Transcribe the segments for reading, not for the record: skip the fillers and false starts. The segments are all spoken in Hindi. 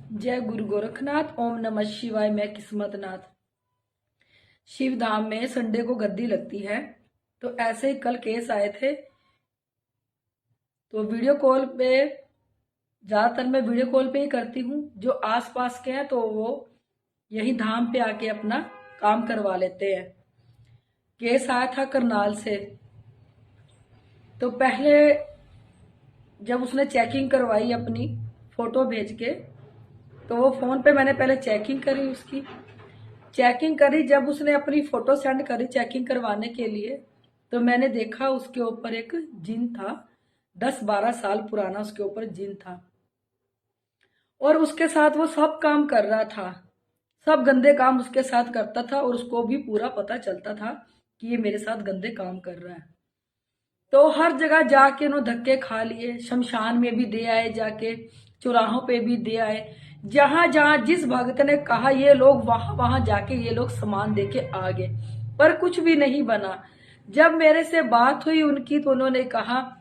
जय गुरु गोरखनाथ। ओम नमः शिवाय। मैं किस्मतनाथ। शिव धाम में संडे को गद्दी लगती है। तो ऐसे ही कल केस आए थे, तो वीडियो कॉल पे, ज्यादातर मैं वीडियो कॉल पे ही करती हूँ। जो आसपास के हैं तो वो यही धाम पे आके अपना काम करवा लेते हैं। केस आया था करनाल से। तो पहले जब उसने चेकिंग करवाई अपनी फोटो भेज के, तो वो फोन पे मैंने पहले चेकिंग करी, उसकी चेकिंग करी। जब उसने अपनी फोटो सेंड करी चेकिंग करवाने के लिए, तो मैंने देखा उसके ऊपर एक जिन था। 10-12 साल पुराना उसके ऊपर जिन था, और उसके साथ वो सब काम कर रहा था। सब गंदे काम उसके साथ करता था, और उसको भी पूरा पता चलता था कि ये मेरे साथ गंदे काम कर रहा है। तो हर जगह जाके उन्होंने धक्के खा लिए। शमशान में भी दे आए, जाके चौराहों पे भी दे आए। जहां जहां जिस भक्त ने कहा ये लोग, वहां वहां जाके ये लोग सामान देके आ गए, पर कुछ भी नहीं बना। जब मेरे से बात हुई उनकी, तो उन्होंने कहा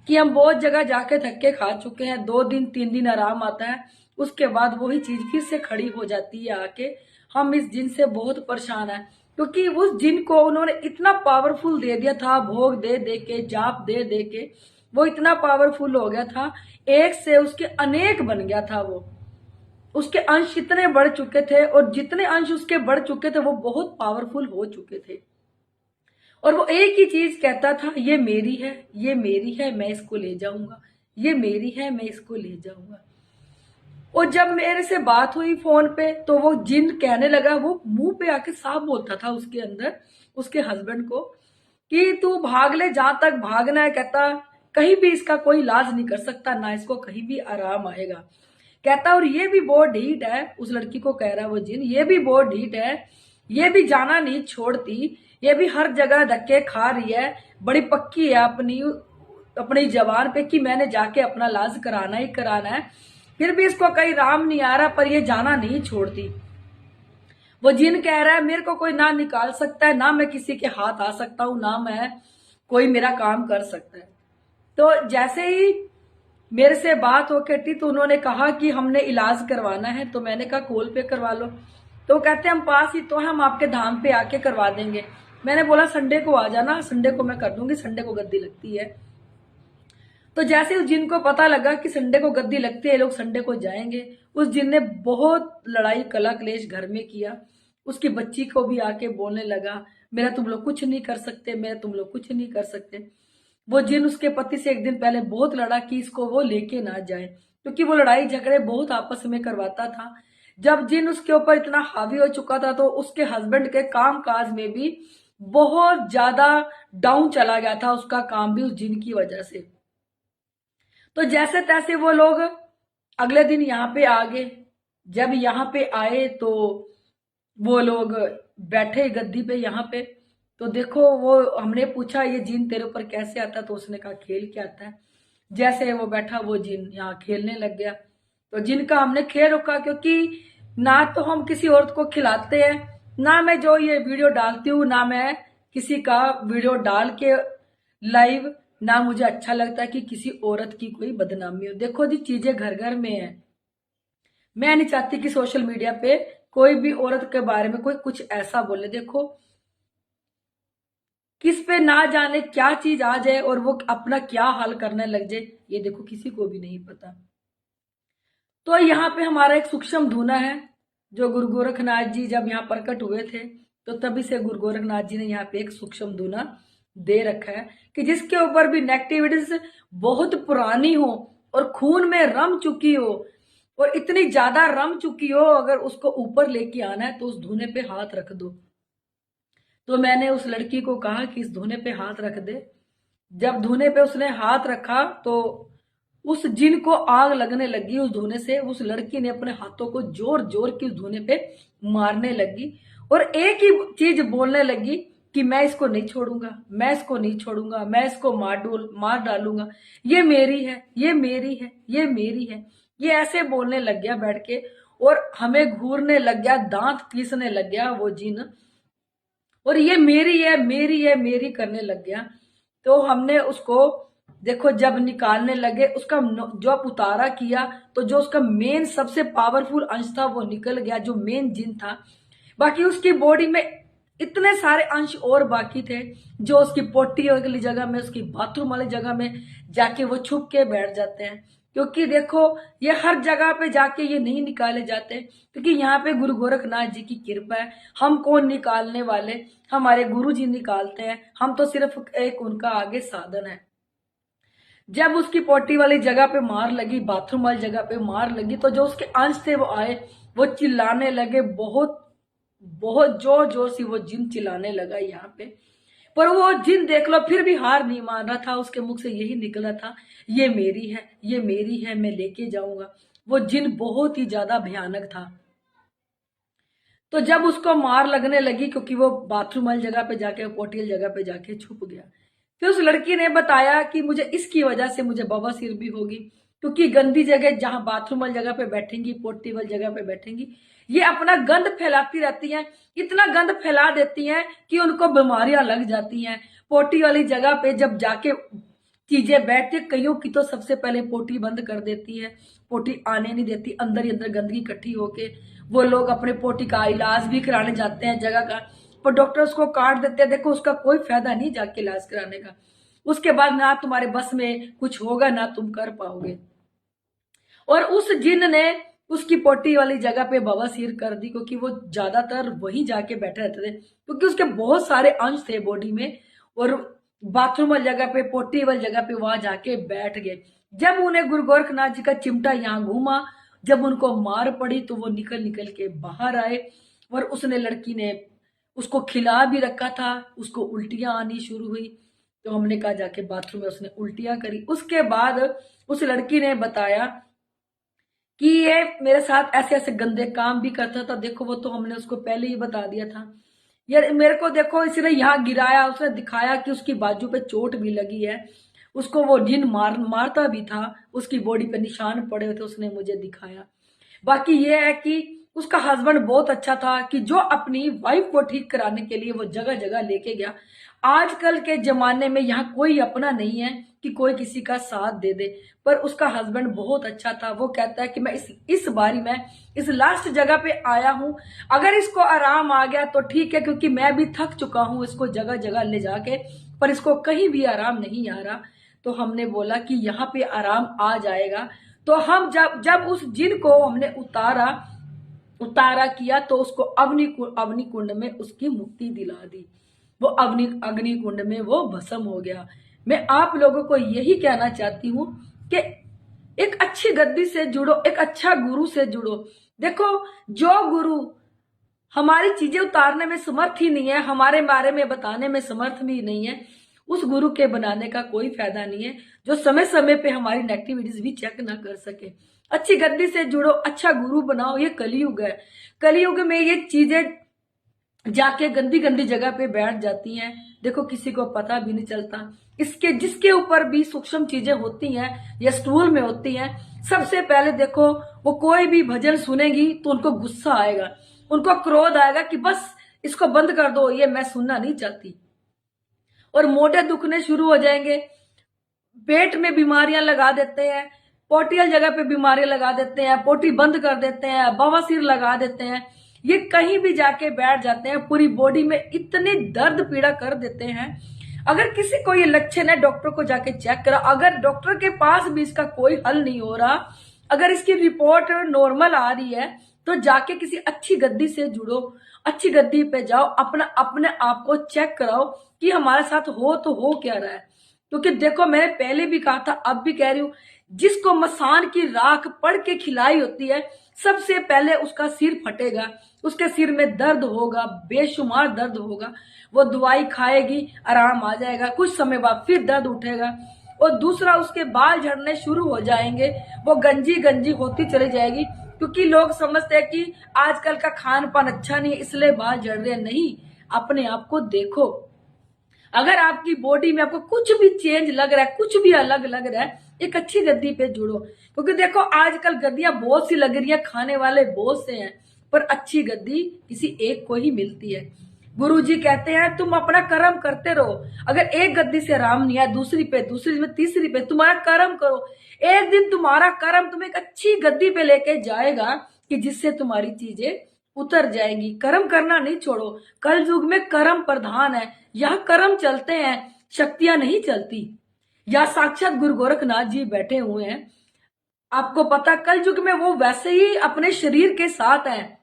कि हम बहुत जगह जाके धक्के खा चुके हैं, 2 दिन 3 दिन आराम आता है, उसके बाद वही चीज फिर से खड़ी हो जाती है आके। हम इस जिन से बहुत परेशान है, क्योंकि उस जिन को उन्होंने इतना पावरफुल दे दिया था, भोग दे दे के, जाप दे दे के वो इतना पावरफुल हो गया था। एक से उसके अनेक बन गया था वो। उसके अंश इतने बढ़ चुके थे, और जितने अंश उसके बढ़ चुके थे वो बहुत पावरफुल हो चुके थे। और वो एक ही चीज कहता था, ये मेरी है, ये मेरी है, मैं इसको ले जाऊंगा, ये मेरी है, मैं इसको ले जाऊंगा। और जब मेरे से बात हुई फोन पे, तो वो जिन कहने लगा, वो मुंह पे आके साफ बोलता था उसके अंदर, उसके हस्बैंड को, कि तू भाग ले जहां तक भागना है। कहता कहीं भी इसका कोई इलाज नहीं कर सकता, ना इसको कहीं भी आराम आएगा। कहता और ये भी बहुत ढीठ है, उस लड़की को कह रहा है वो जिन, ये भी बहुत ढीठ है, ये भी जाना नहीं छोड़ती, ये भी हर जगह धक्के खा रही है, बड़ी पक्की है अपनी अपनी जबान पे कि मैंने जाके अपना इलाज कराना ही कराना है। फिर भी इसको कहीं राम नहीं आ रहा, पर ये जाना नहीं छोड़ती। वो जिन कह रहा है मेरे को कोई ना निकाल सकता है, ना मैं किसी के हाथ आ सकता हूं, ना मैं कोई मेरा काम कर सकता है। तो जैसे ही मेरे से बात हो के थी, तो उन्होंने कहा कि हमने इलाज करवाना है। तो मैंने कहा कॉल पे करवा लो। तो कहते हम पास ही तो है, हम आपके धाम पे आके करवा देंगे। मैंने बोला संडे को आ जाना, संडे को मैं कर दूंगी, संडे को गद्दी लगती है। तो जैसे उस जिन को पता लगा कि संडे को गद्दी लगती है, लोग संडे को जाएंगे, उस जिन ने बहुत लड़ाई कला क्लेश घर में किया। उसकी बच्ची को भी आके बोलने लगा, मेरा तुम लोग कुछ नहीं कर सकते, मेरा तुम लोग कुछ नहीं कर सकते। वो जिन उसके पति से एक दिन पहले बहुत लड़ा कि इसको वो लेके ना जाए, क्योंकि वो लड़ाई झगड़े बहुत आपस में करवाता था। जब जिन उसके ऊपर इतना हावी हो चुका था, तो उसके हस्बैंड के काम काज में भी बहुत ज्यादा डाउन चला गया था, उसका काम भी उस जिन की वजह से। तो जैसे तैसे वो लोग अगले दिन यहाँ पे आ गए। जब यहाँ पे आए, तो वो लोग बैठे गद्दी पे यहाँ पे। तो देखो, वो हमने पूछा ये जिन तेरे ऊपर कैसे आता, तो उसने कहा खेल के आता है। जैसे वो बैठा, वो जिन यहाँ खेलने लग गया। तो जिन का हमने खेल रोका, क्योंकि ना तो हम किसी औरत को खिलाते हैं, ना मैं जो ये वीडियो डालती हूँ, ना मैं किसी का वीडियो डाल के लाइव, ना मुझे अच्छा लगता है कि किसी औरत की कोई बदनामी हो। देखो जी, चीजें घर घर में है। मैं नहीं चाहती कि सोशल मीडिया पे कोई भी औरत के बारे में कोई कुछ ऐसा बोले। देखो, किस पे ना जाने क्या चीज आ जाए और वो अपना क्या हाल करने लग जाए, ये देखो किसी को भी नहीं पता। तो यहाँ पे हमारा एक सूक्ष्म धुना है, जो गुरु गोरखनाथ जी जब यहाँ प्रकट हुए थे, तो तभी से गुरु गोरखनाथ जी ने यहाँ पे एक सूक्ष्म धुना दे रखा है, कि जिसके ऊपर भी नेगेटिविटीज बहुत पुरानी हो और खून में रम चुकी हो, और इतनी ज्यादा रम चुकी हो, अगर उसको ऊपर लेके आना है तो उस धुने पे हाथ रख दो। तो मैंने उस लड़की को कहा कि इस धुने पे हाथ रख दे। जब धुने पे उसने हाथ रखा, तो उस जिन को आग लगने लगी उस धुने से। उस लड़की ने अपने हाथों को जोर जोर की उस धुने पे मारने लगी, और एक ही चीज बोलने लगी कि मैं इसको नहीं छोड़ूंगा, मैं इसको नहीं छोड़ूंगा, मैं इसको मार डालूंगा, ये मेरी है, ये मेरी है, ये मेरी है। ये ऐसे बोलने लग गया बैठ के, और हमें घूरने लग गया, दांत पीसने लग गया वो जिन, और ये मेरी है, मेरी है, मेरी करने लग गया। तो हमने उसको देखो जब निकालने लगे उसका जो आप उतारा किया तो जो उसका मेन सबसे पावरफुल अंश था वो निकल गया, जो मेन जिन था। बाकी उसकी बॉडी में इतने सारे अंश और बाकी थे जो उसकी पोटी वाली जगह में, उसकी बाथरूम वाली जगह में जाके वो छुप के बैठ जाते हैं। क्योंकि देखो ये हर जगह पे जाके ये नहीं निकाले जाते, क्योंकि यहाँ पे गुरु गोरखनाथ जी की कृपा है। हम कौन निकालने वाले, हमारे गुरु जी निकालते हैं, हम तो सिर्फ एक उनका आगे साधन है। जब उसकी पोटी वाली जगह पे मार लगी, बाथरूम वाली जगह पे मार लगी, तो जो उसके अंश थे वो आए, वो चिल्लाने लगे, बहुत बहुत जोर जोर से वो जिन चिल्लाने लगा यहाँ पे। पर वो जिन देख लो फिर भी हार नहीं मान रहा था, उसके मुख से यही निकला था, ये मेरी है, ये मेरी है, मैं लेके जाऊंगा। वो जिन बहुत ही ज्यादा भयानक था। तो जब उसको मार लगने लगी, क्योंकि वो बाथरूम वाली जगह पे जाके, पोटी वाली जगह पे जाके छुप गया, फिर उस लड़की ने बताया कि मुझे इसकी वजह से मुझे बवासीर भी होगी, क्योंकि गंदी जगह जहां बाथरूम वाली जगह पे बैठेंगी, पोटी वाली जगह पे बैठेंगी, ये अपना गंद फैलाती रहती हैं। इतना गंद फैला देती हैं कि उनको बीमारियां लग जाती हैं। पोटी वाली जगह पे जब जाके चीजें बैठती, कईयों की तो सबसे पहले पोटी बंद कर देती है, पोटी आने नहीं देती, अंदर ही अंदर गंदगी इकट्ठी होके वो लोग अपने पोटी का इलाज भी कराने जाते हैं जगह का, पर डॉक्टर उसको काट देते हैं। देखो उसका कोई फायदा नहीं जाके इलाज कराने का, उसके बाद ना तुम्हारे बस में कुछ होगा ना तुम कर पाओगे। और उस जिन ने उसकी पोटी वाली जगह पे बवासीर कर दी, क्योंकि वो ज्यादातर वहीं जाके बैठे रहते थे, क्योंकि उसके बहुत सारे अंश थे बॉडी में, और बाथरूम वाली जगह पे, पोटी वाली जगह पे वहां जाके बैठ गए। जब उन्हें गुरु गोरखनाथ जी का चिमटा यहाँ घूमा, जब उनको मार पड़ी तो वो निकल निकल के बाहर आए। और उसने, लड़की ने उसको खिला भी रखा था, उसको उल्टियां आनी शुरू हुई, तो हमने कहा जाके बाथरूम में उसने उल्टियां करी। उसके बाद उस लड़की ने बताया कि ये मेरे साथ ऐसे ऐसे गंदे काम भी करता था। देखो वो तो हमने उसको पहले ही बता दिया था। यार मेरे को देखो इसने यहाँ गिराया, उसने दिखाया कि उसकी बाजू पे चोट भी लगी है, उसको वो जिन मारता भी था, उसकी बॉडी पे निशान पड़े हुए थे, उसने मुझे दिखाया। बाकी ये है कि उसका हस्बैंड बहुत अच्छा था कि जो अपनी वाइफ को ठीक कराने के लिए वो जगह जगह लेके गया। आजकल के जमाने में यहाँ कोई अपना नहीं है कि कोई किसी का साथ दे दे, पर उसका हस्बैंड बहुत अच्छा था। वो कहता है कि मैं इस बारी मैं इस लास्ट जगह पे आया हूँ, अगर इसको आराम आ गया तो ठीक है, क्योंकि मैं भी थक चुका हूँ इसको जगह जगह ले जाके, पर इसको कहीं भी आराम नहीं आ रहा। तो हमने बोला कि यहाँ पे आराम आ जाएगा। तो हम जब जब उस जिन को हमने उतारा किया, तो उसको अग्नि कुंड में उसकी मुक्ति दिला दी। वो अग्नि कुंड में वो भस्म हो गया। मैं आप लोगों को यही कहना चाहती हूँ कि एक अच्छी गद्दी से जुड़ो, एक अच्छा गुरु से जुड़ो। देखो जो गुरु हमारी चीजें उतारने में समर्थ ही नहीं है, हमारे बारे में बताने में समर्थ भी नहीं है, उस गुरु के बनाने का कोई फायदा नहीं है, जो समय समय पे हमारी नेगेटिविटीज भी चेक ना कर सके। अच्छी गद्दी से जुड़ो, अच्छा गुरु बनाओ। ये कलयुग है, कलयुग में ये चीजें जाके गंदी गंदी जगह पे बैठ जाती हैं। देखो किसी को पता भी नहीं चलता। इसके जिसके ऊपर भी सूक्ष्म चीजें होती हैं या स्टूल में होती हैं, सबसे पहले देखो वो कोई भी भजन सुनेगी तो उनको गुस्सा आएगा, उनको क्रोध आएगा कि बस इसको बंद कर दो, ये मैं सुनना नहीं चाहती। और मोटे दुखने शुरू हो जाएंगे, पेट में बीमारियां लगा देते हैं, पोटियल जगह पे बीमारियां लगा देते हैं, पोटी बंद कर देते हैं, बवासीर लगा देते हैं। ये कहीं भी जाके बैठ जाते हैं, पूरी बॉडी में इतनी दर्द पीड़ा कर देते हैं। अगर किसी को ये लक्षण है, डॉक्टर को जाके चेक करा। अगर डॉक्टर के पास भी इसका कोई हल नहीं हो रहा, अगर इसकी रिपोर्ट नॉर्मल आ रही है, तो जाके किसी अच्छी गद्दी से जुड़ो, अच्छी गद्दी पे जाओ, अपने आप को चेक कराओ कि हमारे साथ तो हो क्या रहा है। क्योंकि देखो मैंने पहले भी कहा था, अब भी कह रही हूं, जिसको मसान की राख पड़ के खिलाई होती है, सबसे पहले उसका सिर फटेगा, उसके सिर में दर्द होगा, बेशुमार दर्द होगा। वो दवाई खाएगी, आराम आ जाएगा, कुछ समय बाद फिर दर्द उठेगा। और दूसरा, उसके बाल झड़ने शुरू हो जाएंगे, वो गंजी गंजी होती चली जाएगी, क्योंकि लोग समझते हैं कि आजकल का खान पान अच्छा नहीं है इसलिए बाल झड़ रहे हैं। नहीं, अपने आप को देखो। अगर आपकी बॉडी में आपको कुछ भी चेंज लग रहा है, कुछ भी अलग लग रहा है, एक अच्छी गद्दी पे जुड़ो। क्योंकि देखो आजकल गद्दियां बहुत सी लग रही है, खाने वाले बहुत से हैं, पर अच्छी गद्दी किसी एक को ही मिलती है। गुरुजी कहते हैं तुम अपना कर्म करते रहो। अगर एक गद्दी से आराम नहीं है, दूसरी पे, दूसरी में, तीसरी पे, तुम्हारा कर्म करो। एक दिन तुम्हारा कर्म तुम्हें एक अच्छी गद्दी पे लेके जाएगा कि जिससे तुम्हारी चीजें उतर जाएगी। कर्म करना नहीं छोड़ो। कल युग में कर्म प्रधान है। यहाँ कर्म चलते हैं, शक्तियां नहीं चलती। या साक्षात गुरु गोरखनाथ जी बैठे हुए हैं। आपको पता कल युग में वो वैसे ही अपने शरीर के साथ हैं।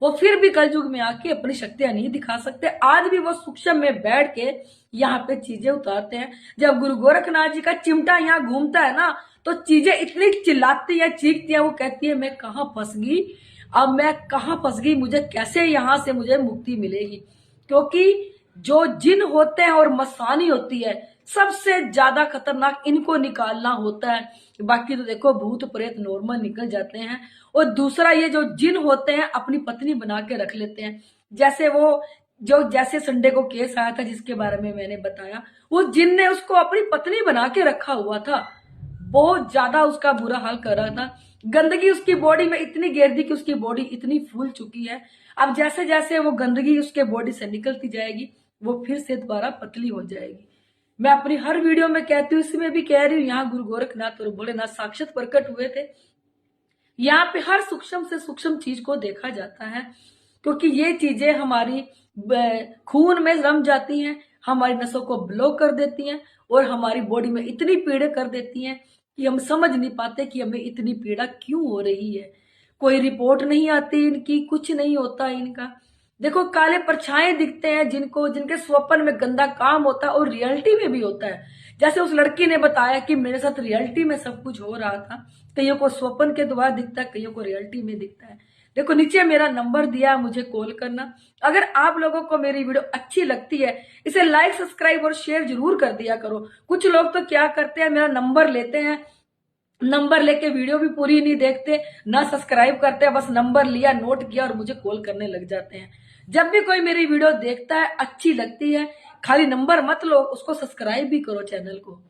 वो फिर भी कल युग में आके अपनी शक्तियां नहीं दिखा सकते। आज भी वो सूक्ष्म में बैठ के यहाँ पे चीजें उतारते हैं। जब गुरु गोरखनाथ जी का चिमटा यहाँ घूमता है ना, तो चीजें इतनी चिल्लाती है, चीखती है। वो कहती है मैं कहाँ फंस गई, अब मैं कहाँ फंस गई, मुझे कैसे यहाँ से मुझे मुक्ति मिलेगी। क्योंकि जो जिन होते हैं और मसानी होती है, सबसे ज्यादा खतरनाक इनको निकालना होता है। बाकी तो देखो भूत प्रेत नॉर्मल निकल जाते हैं। और दूसरा ये जो जिन होते हैं अपनी पत्नी बना के रख लेते हैं। जैसे वो जो जैसे संडे को केस आया था जिसके बारे में मैंने बताया, वो जिन ने उसको अपनी पत्नी बना के रखा हुआ था। बहुत ज्यादा उसका बुरा हाल कर रहा था। गंदगी उसकी बॉडी में इतनी घेर दी कि उसकी बॉडी इतनी फूल चुकी है। अब जैसे जैसे वो गंदगी उसके बॉडी से निकलती जाएगी, वो फिर से दोबारा पतली हो जाएगी। मैं अपनी हर वीडियो में कहती हूँ, इसमें भी कह रही हूँ, यहाँ गुरु गोरखनाथ और भोलेनाथ साक्षात प्रकट हुए थे। यहाँ पे हर सूक्ष्म से सूक्ष्म चीज को देखा जाता है। क्योंकि ये चीजें हमारी खून में रम जाती हैं, हमारी नसों को ब्लॉक कर देती हैं और हमारी बॉडी में इतनी पीड़ा कर देती हैं कि हम समझ नहीं पाते कि हमें इतनी पीड़ा क्यों हो रही है। कोई रिपोर्ट नहीं आती इनकी, कुछ नहीं होता इनका। देखो काले परछाएं दिखते हैं जिनको, जिनके स्वप्न में गंदा काम होता है और रियलिटी में भी होता है। जैसे उस लड़की ने बताया कि मेरे साथ रियलिटी में सब कुछ हो रहा था। कईयों को स्वप्न के द्वारा दिखता है, कईयों को रियलिटी में दिखता है। देखो नीचे मेरा नंबर दिया है, मुझे कॉल करना। अगर आप लोगों को मेरी वीडियो अच्छी लगती है, इसे लाइक, सब्सक्राइब और शेयर जरूर कर दिया करो। कुछ लोग तो क्या करते हैं, मेरा नंबर लेते हैं, नंबर लेके वीडियो भी पूरी नहीं देखते, ना सब्सक्राइब करते, बस नंबर लिया, नोट किया और मुझे कॉल करने लग जाते हैं। जब भी कोई मेरी वीडियो देखता है, अच्छी लगती है, खाली नंबर मत लो, उसको सब्सक्राइब भी करो चैनल को।